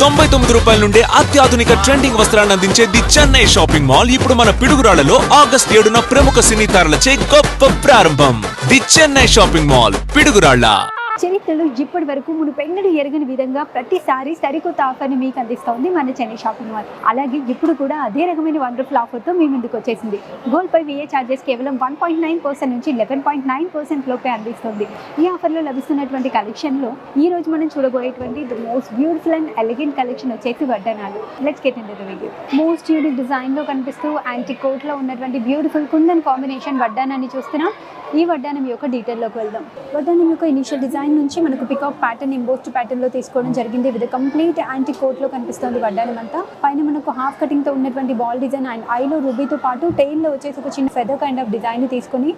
రూ. 99 నుండే అత్యాధునిక ట్రెండింగ్ వస్త్రాలను అందించే ది చెన్నై షాపింగ్ మాల్ ఇప్పుడు మన పిడుగురాళ్లలో ఆగస్టు 7న ప్రముఖ సినీ తారలచే గొప్ప ప్రారంభం. The Chennai shopping mall Piduguralla. చరిత్రలో ఇప్పటి వరకు మునుపెన్నడూ ఎరగని విధంగా ప్రతిసారి సరికొత్త ఆఫర్ని మీకు అందిస్తోంది మన చెన్నై షాపింగ్ మాల్. అలాగే ఇప్పుడు కూడా అదే రకమైన వండర్ఫుల్ ఆఫర్తో మీ ముందుకు వచ్చేసింది. గోల్డ్పై VA ఛార్జెస్ కేవలం 1.9% నుంచి 11.9% లోపే అందిస్తుంది. ఈ ఆఫర్లో లభిస్తున్నటువంటి కలెక్షన్లో ఈ రోజు మనం చూడబోయేటువంటి the most beautiful and elegant collection వచ్చేసి వడ్డానాలు. Let's get into the video. Most unique డిజైన్లో కనిపిస్తూ యాంటిక్ కోట్లో ఉన్నటువంటి బ్యూటిఫుల్ కుందన్ కాంబినేషన్ వడ్డానాన్ని చూస్తున్నాం. ఈ వడ్డానం యొక్క డీటెయిల్లోకి వెళ్దాం. వడ్డానం యొక్క ఇనిషియల్ డిజైన్ నుంచి మనకు పికాక్ ప్యాటర్న్, ఎంబోస్డ్ ప్యాటర్న్లో తీసుకోవడం జరిగింది. విత్ కంప్లీట్ యాంటిక్ కోట్లో కనిపిస్తుంది వడ్డానం అంతా. పైన మనకు హాఫ్ కటింగ్తో ఉన్నటువంటి బాల్ డిజైన్ అండ్ ఐలో రూబీతో పాటు టెయిల్లో వచ్చేసి ఒక చిన్న ఫెదర్ కైండ్ ఆఫ్ డిజైన్ తీసుకొని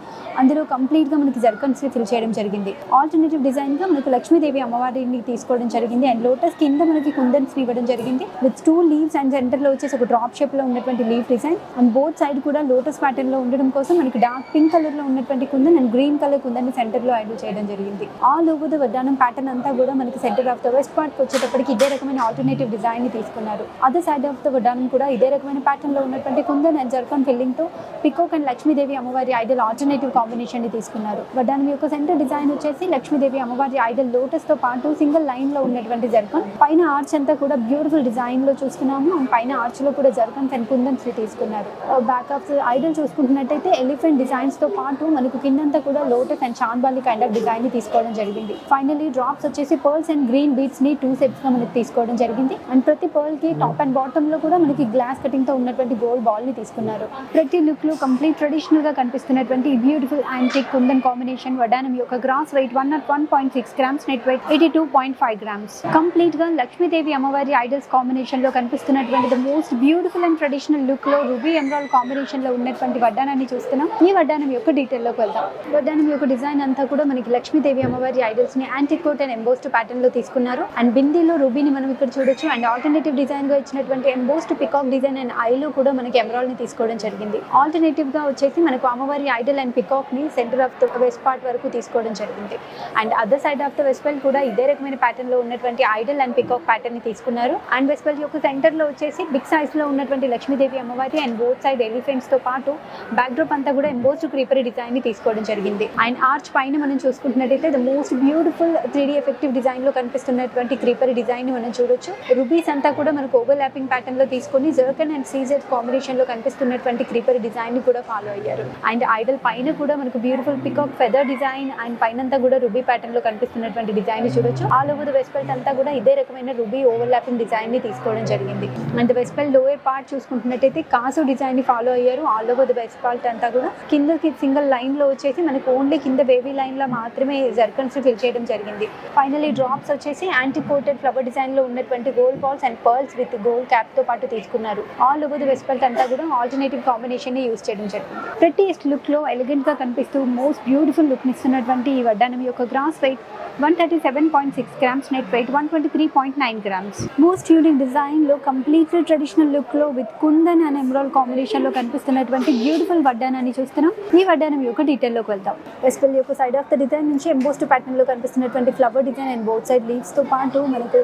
అందులో కంప్లీట్గా మనకి జర్కన్స్ ఫిల్ చేయడం జరిగింది. ఆల్టర్నేటివ్ డిజైన్గా మనకు లక్ష్మీదేవి అమ్మవారిని తీసుకోవడం జరిగింది అండ్ లోటస్ కింద మనకి కుందన్స్ ఇవ్వడం జరిగింది. విత్ 2 లీవ్స్ అండ్ సెంటర్లో వచ్చేసి ఒక డ్రాప్ షేప్లో ఉన్నటువంటి leave design and both side కూడా లోటస్ ప్యాటర్న్లో ఉండడం కోసం మనకి డార్క్ పింక్ కలర్లో ఉన్నటువంటి కుందన్ అండ్ గ్రీన్ కలర్ కుందన్ని సెంటర్లో యాడ్ చేయడం జరిగింది. ఆల్ ఓవర్ ద వడ్డానం ప్యాటర్న్ అంతా కూడా మనకి centre of the waist part వచ్చేటప్పటికి ఇదే రకమైన ఆల్టర్నేటివ్ డిజైన్ ని తీసుకున్నారు. అదర్ సైడ్ ఆఫ్ ద వడ్డానం కూడా ఇదే రకమైన ప్యాటర్న్ లో ఉన్నటువంటి కుందన్ అండ్ జర్కాన్ ఫిల్లింగ్ తో పికాక్ అండ్ లక్ష్మీదేవి అమ్మవారి ఐడల్ ఆల్టర్నేటివ్ కాంబినేషన్ ని తీసుకున్నారు. వడ్డానం యొక్క సెంటర్ డిజైన్ వచ్చేసి లక్ష్మీదేవి అమ్మవారి ఐడల్ లోటస్ తో పాటు సింగిల్ లైన్ లో ఉన్నటువంటి జర్కాన్. పైన ఆర్చ్ అంతా కూడా బ్యూటిఫుల్ డిజైన్ లో చూస్తున్నాము అండ్ పైన ఆర్చ్ లో కూడా జర్కాన్స్ అండ్ కుందన్స్ తీసుకున్నారు. బ్యాక్ ఆఫ్ ఐడల్ చూసుకుంటున్నట్టయితే ఎలిఫెంట్ డిజైన్స్ తో పాటు మనకు కిందంతా కూడా లోటస్ అండ్ చాంబాలి కైండ్ ఆఫ్ డిజైన్ ని తీసుకోవడం జరిగింది. ఫైనల్లీ డ్రాప్స్ వచ్చేసి పర్ల్స్ అండ్ గ్రీన్ బీడ్స్ ని 2 సెట్స్ గా మనకి తీసుకోవడం జరిగింది అండ్ ప్రతి పర్ల్ కి టాప్ అండ్ బాటమ్ లో కూడా మనకి గ్లాస్ కటింగ్ తో ఉన్నటువంటి గోల్డ్ బాల్ ని తీసుకున్నారు. ప్రతి లుక్ లో కంప్లీట్ ట్రెడిషనల్ గా కనిపిస్తున్నటువంటి బ్యూటిఫుల్ యాంటిక్ కుందన్ కాంబినేషన్ వడ్డానం యొక్క gross weight 101.6 grams, net weight 82.5 grams. Complete గా లక్ష్మీదేవి అమ్మవారి ఐడల్స్ కాంబినేషన్ లో కనిపిస్తున్నటువంటి the most beautiful and traditional look లో రూబీ ఎమరాల్డ్ కాంబినేషన్ లో ఉన్నటువంటి వడ్డానాన్ని చూస్తున్నాం. ఈ వడ్డానం యొక్క డీటెయిల్ లోకి వెళ్దాం. వడ్డానం యొక్క డిజైన్ అంతా కూడా మనకి లక్ష్మీదేవి అమ్మవారి ఐడల్స్ ని antique coat and embossed pattern లో తీసుకున్నారు అండ్ బిందీలో రూబీని మనం ఇక్కడ చూడొచ్చు అండ్ ఆల్టర్నేటివ్ డిజైన్ గా ఇచ్చినటువంటి ఎంబోస్డ్ పికాక్ డిజైన్ అండ్ ఐలో కూడా మనకి ఎమరాల్డ్ ని తీసుకోవడం జరిగింది. ఆల్టర్నేటివ్ గా వచ్చేసి మనకు అమ్మవారి ఐడల్ అండ్ పికాక్ ని centre of the waist part వరకు తీసుకోవడం జరిగింది and other side of the waist belt కూడా ఇదే రకమైన ప్యాటర్న్ లో ఉన్నటువంటి ఐడల్ అండ్ పికాక్ ప్యాటర్న్ ని తీసుకున్నారు అండ్ వెస్ట్ బెల్ట్ యొక్క సెంటర్ లో వచ్చేసి బిగ్ సైజ్ లో ఉన్నటువంటి లక్ష్మీదేవి అమ్మవారి అండ్ బోత్ సైడ్ ఎలిఫెంట్స్ తో పాటు బ్యాక్ డ్రాప్ అంతా కూడా ఎంబోస్డ్ క్రీపర్ డిజైన్ ని తీసుకోవడం జరిగింది అండ్ ఆర్చ్ పైన మనం చూసుకుంటున్నట్టయితే the most beautiful 3D effective design లో కనిపిస్తున్నటువంటి క్రీపర్ డిజైన్ మనం చూడొచ్చు. రూబీస్ అంతా కూడా మనకు ఓవర్ ల్యాపింగ్ ప్యాటర్న్ లో తీసుకొని జర్కన్ అండ్ సీజెడ్ కాంబినేషన్ లో కనిపిస్తున్నటువంటి క్రీపర్ డిజైన్ ని కూడా ఫాలో అయ్యారు అండ్ ఐడల్ పైన కూడా మనకు beautiful peacock feather design and పైనంతా కూడా రూబీ ప్యాటర్న్ లో కనిపిస్తున్నటువంటి డిజైన్ ని చూడొచ్చు. All over the waist belt అంతా కూడా ఇదే రకమైన రూబీ ఓవర్ ల్యాపింగ్ డిజైన్ ని తీసుకోవడం జరిగింది and waist belt lower part చూసుకుంటున్నట్టయితే కాసు డిజైన్ ని ఫాలో అయ్యారు. All over the waist part అంతా కూడా కిందకి సింగిల్ లైన్ లో వచ్చేసి మనకు ఓన్లీ కింద బేబీ లైన్ లో మాత్రమే జర్కన్స్ ఫిల్ చేయడం జరిగింది. ఫైనల్లీ డ్రాప్స్ వచ్చేసి యాంటిక్ కోటెడ్ ఫ్లవర్ డిజైన్ లో ఉన్నటువంటి gold balls and pearls with gold cap తో పాటు తీసుకున్నారు. All over the west belt అంతా కూడా ఆల్టర్నేటివ్ కాంబినేషన్ ని యూజ్ చేయడం జరిగింది. ప్రెట్టియెస్ట్ లుక్ లో ఎలిగెంట్ గా కనిపిస్తూ మోస్ట్ బ్యూటిఫుల్ లుక్ ఇస్తున్నటువంటి ఈ వడ్డానం యొక్క gross weight 137.6 grams, net weight 123.9 grams. Most unique design లో కంప్లీట్లీ ట్రెడిషనల్ లుక్ లో with kundan and emerald combination లో కనిపిస్తున్నటువంటి బ్యూటిఫుల్ వడ్డానాన్ని చూస్తున్నాం. ఈ వడ్డానం యొక్క డీటెయిల్ లోకి వెళ్తాం. వెస్ట్ బెల్ట్ యొక్క సైడ్ ఆఫ్ ద డిజైన్ నుంచి ఎంబోస్డ్ ప్యాటర్న్ లో కనిపిస్తున్నటువంటి flower design and both side leaves తో పాటు మనకు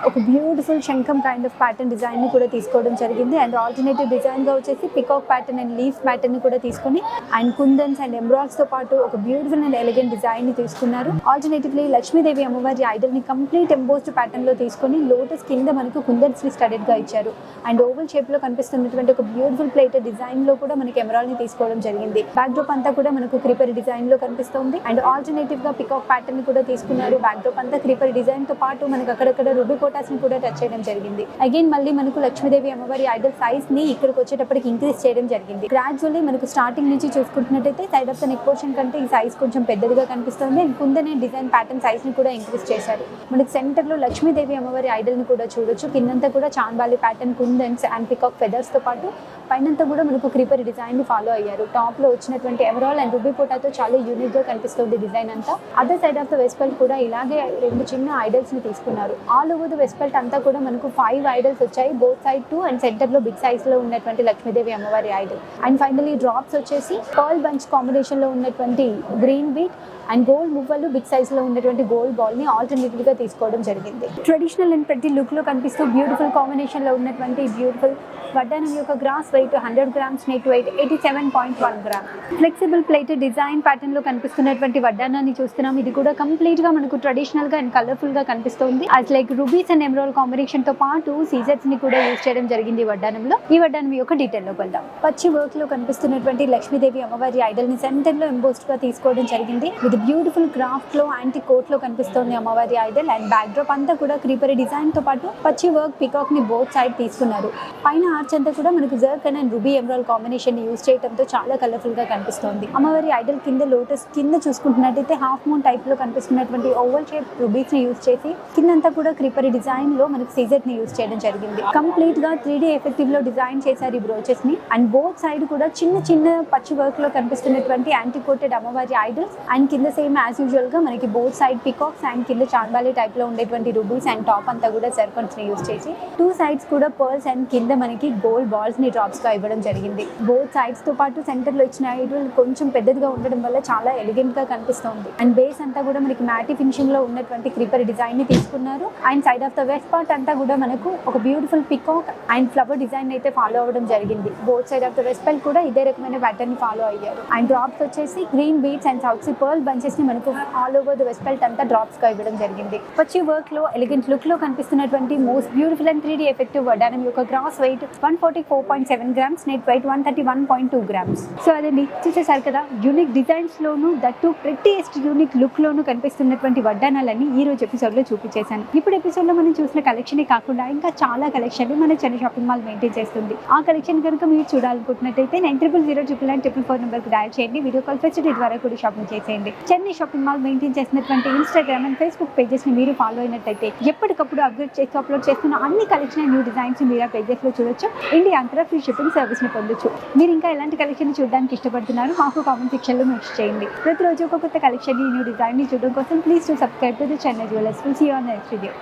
ఒక బ్యూటిఫుల్ శంఖం కైండ్ ఆఫ్ ప్యాటర్న్ డిజైన్ ని కూడా తీసుకోవడం జరిగింది అండ్ ఆల్టర్నేటివ్ డిజైన్ గా వచ్చేసి peacock pattern and leaf pattern ని కూడా తీసుకొని అండ్ కుందన్స్ అండ్ ఎంబ్రాయిడ్స్ తో పాటు ఒక బ్యూటిఫుల్ అండ్ ఎలిగెంట్ డిజైన్ ని తీసుకున్నారు. ఆల్టర్నేటివ్లీ లక్ష్మీదేవి అమ్మవారి ఐడల్ ని కంప్లీట్ ఎంబోస్డ్ ప్యాటర్న్ లో తీసుకొని లోటస్ కింద మనకు కుందన్స్ ని స్టడెడ్ గా ఇచ్చారు అండ్ ఓవల్ షేప్ లో కనిపిస్తున్నటువంటి ఒక బ్యూటిఫుల్ ప్లేటెడ్ డిజైన్ లో కూడా మనకి ఎమరాల్డ్ ని తీసుకోవడం జరిగింది. బ్యాక్ డ్రాప్ అంతా కూడా మనకు క్రీపర్ డిజైన్ లో కనిపిస్తుంది అండ్ ఆల్టర్నేటివ్ గా పికాక్ ప్యాటర్న్ ని కూడా తీసుకున్నారు. బ్యాక్ డ్రాప్ అంతా క్రీపర్ డిజైన్ తో పాటు మనకు అక్కడక్కడ రూబీ కోటాస్ ని కూడా టచ్ చేయడం జరిగింది. అగైన్ మళ్ళీ మనకు లక్ష్మీదేవి అమ్మవారి ఐడల్ సైజ్ ని ఇక్కడికి వచ్చేటప్పటికి ఇంక్రీజ్ చేయడం జరిగింది. గ్రాడ్యువల్లీ మనకు స్టార్టింగ్ నుంచి చూసుకుంటున్నట్టయితే side of the neck portion కంటే ఈ సైజ్ కొంచెం పెద్దదిగా కనిపిస్తుంది and kundan design pattern size ని కూడా ఇంక్రీజ్ చేశారు. మనకు సెంటర్ లో లక్ష్మీదేవి అమ్మవారి ఐడల్ ని కూడా చూడొచ్చు. కిందంతా కూడా chandbali pattern kundans and peacock feathers తో పాటు పైనంతా కూడా మనకు క్రీపర్ డిజైన్ ని ఫాలో అయ్యారు. టాప్ లో వచ్చినటువంటి ఎమరాల్డ్ అండ్ రూబీ దుపట్టాతో చాలా యూనిక్ గా కనిపిస్తుంది డిజైన్ అంతా. Other side of the waist belt కూడా ఇలాగే 2 చిన్న ఐడల్స్ ని తీసుకున్నారు. All over the waist belt అంతా కూడా మనకు 5 ఐడల్స్ వచ్చాయి, బోత్ సైడ్ 2 అండ్ సెంటర్ లో బిగ్ సైజ్ లో ఉన్నటువంటి లక్ష్మీదేవి అమ్మవారి ఐడల్. అండ్ ఫైనలీ డ్రాప్స్ వచ్చేసి పర్ల్ బంచ్ కాంబినేషన్ లో ఉన్నటువంటి గ్రీన్ బీట్ అండ్ గోల్డ్ మువ్వలు బిగ్ సైజ్ లో ఉన్నటువంటి గోల్డ్ బాల్ ని ఆల్టర్నేటివ్ గా తీసుకోవడం జరిగింది. ట్రెడిషనల్ అండ్ ప్రతి లుక్ లో కనిపిస్తూ బ్యూటిఫుల్ కాంబినేషన్ లో ఉన్నటువంటి బ్యూటిఫుల్ వడ్డానం యొక్క gross weight 100 grams, net weight 87.1 gram. Flexible plate design pattern లో కనిపిస్తున్నటువంటి వడ్డానాన్ని చూస్తున్నాం. ఇది కూడా కంప్లీట్ గా మనకు ట్రెడిషనల్ గా అండ్ కలర్ఫుల్ గా కనిపిస్తుంది. As like rubies and emerald combination తో పాటు సీజర్స్ ని కూడా యూజ్ చేయడం జరిగింది ఈ వడ్డానంలో. ఈ వడ్డానం యొక్క డీటెయిల్ లోకి వెళ్దాం. పచ్చి వర్క్ లో కనిపిస్తున్నటువంటి లక్ష్మీదేవి అమ్మవారి ఐడల్ ని సెంటర్ లో ఎంబోస్డ్ గా తీసుకోవడం జరిగింది. విత్ బ్యూటిఫుల్ క్రాఫ్ట్ లో యాంటీ కోట్ లో కనిపిస్తుంది అమ్మవారి ఐడల్. అండ్ బ్యాక్ డ్రాప్ అంతా కూడా క్రీపరీ డిజైన్ తో పాటు పచ్చి వర్క్ పికాక్ ని బోత్ సైడ్ తీసుకున్నారు. పైన ఆర్చ్ అంతా కూడా మనకు zircon and ruby emerald combination ని యూజ్ చేయడంతో చాలా కలర్ఫుల్ గా కనిపిస్తుంది. అమ్మవారి ఐడల్ కింద లోటస్ కింద చూసుకుంటున్నట్టయితే హాఫ్ మూన్ టైప్ లో కనిపిస్తున్నటువంటి ఓవల్ షేప్ రూబీస్ ని యూజ్ చేసి కిందంతా కూడా క్రీపరీ డిజైన్ లో మనకు సీజర్ ని యూజ్ చేయడం జరిగింది. కంప్లీట్ గా 3D ఎఫెక్టివ్ లో డిజైన్ చేశారు ఈ బ్రోచెస్ ని. అండ్ బోత్ సైడ్ కూడా చిన్న చిన్న పచ్చి వర్క్ లో కనిపిస్తున్నటువంటి యాంటీ కోటెడ్ అమ్మవారి ఐడల్స్ అండ్ కింద సేమ్ యాజ్ యూజువల్ గా మనకి బోత్ సైడ్ పికాక్స్ అండ్ కింద చాంబాలి టైప్ లో ఉండేటువంటి రూబీస్ అండ్ టాప్ అంతా కూడా జర్కన్స్ ని యూజ్ చేసి 2 సైడ్స్ కూడా పర్ల్స్ అండ్ కింద మనకి గోల్డ్ బాల్స్ ని డ్రాప్స్ గా ఇవ్వడం జరిగింది. బోత్ సైడ్స్ తో పాటు సెంటర్ లో ఇచ్చిన ఐడల్ కొంచెం పెద్దదిగా ఉండడం వల్ల చాలా ఎలిగెంట్ గా కనిపిస్తుంది. అండ్ బేస్ అంతా కూడా మనకి మ్యాటీ ఫినిషింగ్ లో ఉన్నటువంటి క్రీపర్ డిజైన్ ని తీసుకున్నారు. And side of the waist part అంతా కూడా మనకు ఒక beautiful peacock and flower design అయితే ఫాలో అవ్వడం జరిగింది. Both side of the waist belt కూడా ఇదే రకమైన ప్యాటర్న్ ని ఫాలో అయ్యారు. అండ్ డ్రాప్స్ వచ్చేసి green beats and south pearl bunches ని మనకు all over the waist belt అంతా డ్రాప్స్ గా ఇవ్వడం జరిగింది. పచ్చి వర్క్ లో ఎలిగెంట్ లుక్ లో కనిపిస్తున్నటువంటి most beautiful and 3D effective వడ్డానం యొక్క gross weight 144.7 grams, net weight 131.2 grams. So అదండి, చూసేసారు కదా యూనిక్ డిజైన్స్ లోను దట్టు ప్రెట్టియెస్ట్ యూనిక్ లుక్ లోను కనిపిస్తున్నటువంటి వడ్డానాలన్నీ ఈ రోజు ఎపిసోడ్ లో చూపించేశాను. ఇప్పుడు ఎపిసోడ్ లో మనం చూసిన కలెక్షన్ కాకుండా ఇంకా చాలా కలెక్షన్ మన చెన్నై షాపింగ్ మాల్ మెయింటైన్ చేస్తుంది. ఆ కలెక్షన్ కనుక మీరు చూడాలనుకుంటున్నట్టయితే 9000099944 నెంబర్ కి డయల్ చేయండి. వీడియో కాల్ ఫెసిలిటీ ద్వారా కూడా షాపింగ్ చేసేయండి. చెన్నై షాపింగ్ మాల్ మెయింటైన్ చేసినటువంటి ఇన్స్టాగ్రామ్ అండ్ ఫేస్బుక్ పేజెస్ ని మీరు ఫాలో అయినట్టయితే ఎప్పటికప్పుడు అప్డేట్ చేసి అప్లోడ్ చేస్తున్న అన్ని కలెక్షన్ న్యూ డిజైన్స్ మీరు ఆ పేజెస్ లో చూడొచ్చు. ఇండియా అంతటా ఫ్రీ షిప్పింగ్ సర్వీస్ ని పొందొచ్చు. మీరు ఇంకా ఎలాంటి కలెక్షన్ చూడడానికి ఇష్టపడుతున్నారు మాకు కామెంట్ సెక్షన్ లో మెన్షన్ చేయండి. ప్రతిరోజు ఒక కొత్త కలెక్షన్ న్యూ డిజైన్ ని చూడడం కోసం please to subscribe to the Chennai jewellers. Will see you on next video.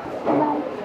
By.